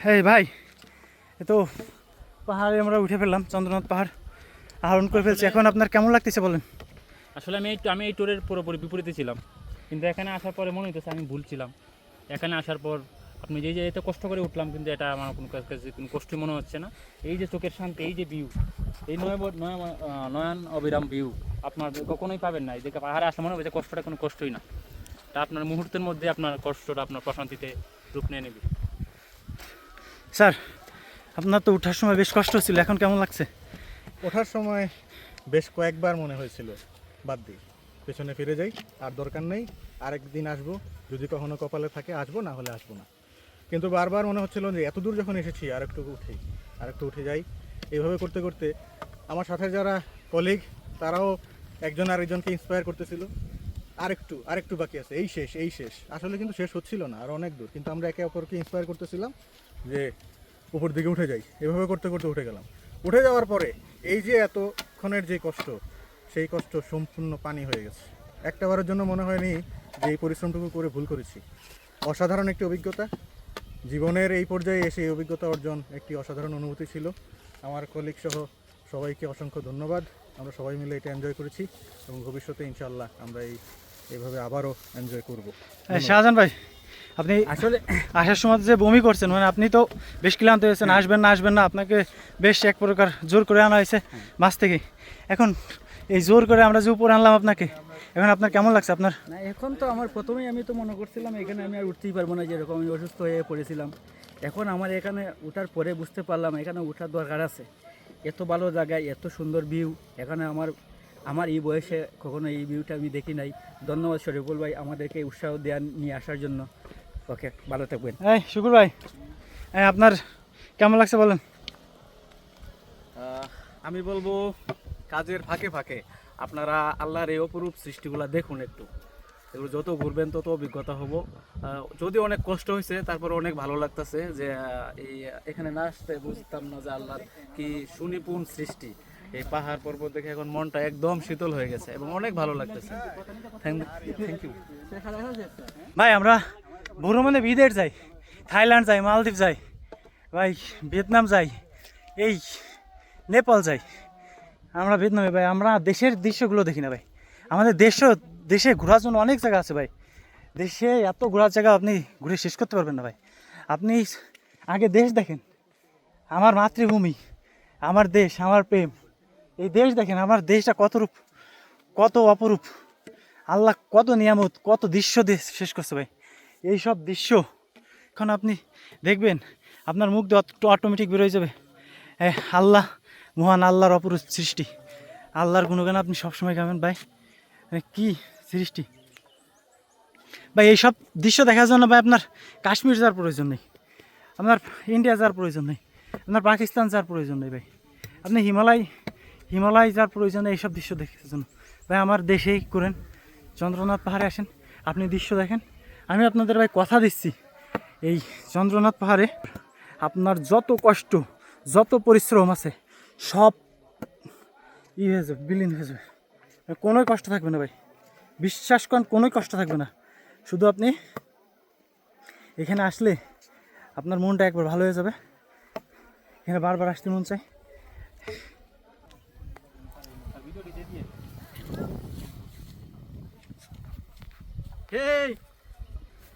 হ্যাঁ ভাই, এ তো পাহাড়ে আমরা উঠে ফেললাম, চন্দ্রনাথ পাহাড় আরোহণ করে ফেলছি। এখন আপনার কেমন লাগতেছে বলেন? আসলে আমি এই ট্যুরের পুরোপুরি বিপরীতে ছিলাম, কিন্তু এখানে আসার পরে মনে হইতেছে আমি ভুল ছিলাম। এখানে আসার পর আপনি যে এত কষ্ট করে উঠলাম, কিন্তু এটা আমার কোনো কাছে কোনো কষ্টই মনে হচ্ছে না। এই যে চোখের শান্তি, এই যে ভিউ, এই নয়ন অবিরাম ভিউ আপনার কখনোই পাবেন না। এই যে পাহাড়ে আসলে মনে হবে যে কষ্টটা কোনো কষ্টই না, তা আপনার মুহূর্তের মধ্যে আপনার কষ্টটা আপনার প্রশান্তিতে রূপ নিয়ে নেবে। স্যার, আপনার তো ওঠার সময় বেশ কষ্ট ছিল, এখন কেমন লাগছে? ওঠার সময় বেশ কয়েকবার মনে হয়েছিল বাদ দিই, পেছনে ফিরে যাই, আর দরকার নেই, আরেক দিন আসবো, যদি কখনো কপালে থাকে আসবো, না হলে আসবো না। কিন্তু বারবার মনে হচ্ছিল যে এত দূর যখন এসেছি আর একটু উঠে যাই। এইভাবে করতে করতে আমার সাথে যারা কলিগ, তারাও একজন আরেকজনকে ইন্সপায়ার করতেছিল, আরেকটু বাকি আছে, এই শেষ। আসলে কিন্তু শেষ হচ্ছিল না, আর অনেক দূর, কিন্তু আমরা একে অপরকে ইন্সপায়ার করতেছিলাম যে উপর দিকে উঠে যাই। এভাবে করতে করতে উঠে গেলাম। উঠে যাওয়ার পরে এই যে এতক্ষণের যে কষ্ট, সেই কষ্ট সম্পূর্ণ পানি হয়ে গেছে। একটা বারের জন্য মনে হয়নি যে এই পরিশ্রমটুকু করে ভুল করেছি। অসাধারণ একটি অভিজ্ঞতা, জীবনের এই পর্যায়ে এসে এই অভিজ্ঞতা অর্জন একটি অসাধারণ অনুভূতি ছিল। আমার কলিগ সহ সবাইকে অসংখ্য ধন্যবাদ। আমরা সবাই মিলে এটা এনজয় করেছি এবং ভবিষ্যতে ইনশাল্লাহ আমরা এইভাবে আবারও এনজয় করব। শাহজাহান ভাই, আপনি আসলে আসার সময় যে বমি করছেন, মানে আপনি তো বেশ ক্লান্ত হয়েছেন, আসবেন না, আপনাকে বেশ এক প্রকার জোর করে আনা হয়েছে মাছ থেকে। এখন এই জোর করে আমরা যে উপরে আনলাম আপনাকে, এখন আপনার কেমন লাগছে? আপনার না, এখন তো আমার প্রথমেই আমি তো মনে করছিলাম এখানে আমি আর উঠতেই পারবো না, যেরকম আমি অসুস্থ হয়ে পড়েছিলাম। এখন আমার এখানে ওঠার পরে বুঝতে পারলাম এখানে ওঠার দরকার আছে। এত ভালো জায়গায়, এত সুন্দর ভিউ, এখানে আমার এই বয়সে কখনো এই ভিউটা আমি দেখি নাই। ধন্যবাদ শরীফুল ভাই আমাদেরকে উৎসাহ দেওয়া নিয়ে আসার জন্য। ওকে, ভালো থাকবেন। এই শুকুর ভাই, আপনার কেমন লাগছে বলেন? আমি বলবো কাজের ফাঁকে ফাঁকে আপনারা আল্লাহর এই অপরূপ সৃষ্টিগুলো দেখুন একটু। এগুলো যত ঘুরবেন তত অভিজ্ঞতা হবো। যদি অনেক কষ্ট হয়েছে, তারপর অনেক ভালো লাগতেছে যে এখানে না আসতে বুঝতাম না যে আল্লাহর কি সুনিপুণ সৃষ্টি। এই পাহাড় পর্বত দেখে এখন মনটা একদম শীতল হয়ে গেছে এবং অনেক ভালো লাগতেছে। Thank you. ভাই, আমরা ভ্রমণে বিদেশ যাই, থাইল্যান্ড যাই, মালদ্বীপ যাই, ভাই ভিয়েতনাম যাই, এই নেপাল যাই, আমরা ভিয়েতনামে ভাই আমরা দেশের দৃশ্যগুলো দেখি না ভাই। আমাদের দেশে ঘোরার জন্য অনেক জায়গা আছে ভাই। দেশে এত ঘোরার জায়গা আপনি ঘুরে শেষ করতে পারবেন না ভাই। আপনি আগে দেশ দেখেন, আমার মাতৃভূমি, আমার দেশ, আমার প্রেম। এই দেশ দেখেন, আমার দেশটা কত অপরূপ, আল্লাহ কত নিয়ামত, কত দৃশ্য দেশ শেষ করছে ভাই। এই সব দৃশ্য এখন আপনি দেখবেন, আপনার মুখ দিয়ে অটোমেটিক বেরোয় যাবে আল্লাহ মহান, আল্লাহর অপরূপ সৃষ্টি, আল্লাহর গুণগান আপনি সবসময় গাবেন ভাই। কি সৃষ্টি ভাই! এইসব দৃশ্য দেখার জন্য ভাই আপনার কাশ্মীর যাওয়ার প্রয়োজন নেই, আপনার ইন্ডিয়া যাওয়ার প্রয়োজন নেই, আপনার পাকিস্তান যাওয়ার প্রয়োজন নেই ভাই। আপনি হিমালয় যাওয়ার প্রয়োজন নেই এইসব দৃশ্য দেখার জন্য ভাই। আমার দেশেই করেন, চন্দ্রনাথ পাহাড়ে আসেন, আপনি দৃশ্য দেখেন। আমি আপনাদের ভাই কথা দিচ্ছি, এই চন্দ্রনাথ পাহাড়ে আপনার যত কষ্ট, যত পরিশ্রম আছে সব হয়ে যাবে, বিলীন হয়ে যাবে। কোনোই কষ্ট থাকবে না ভাই, বিশ্বাস করেন, কোনোই কষ্ট থাকবে না। শুধু আপনি এখানে আসলে আপনার মনটা একবার ভালো হয়ে যাবে। এখানে বারবার আসতে মন চায়।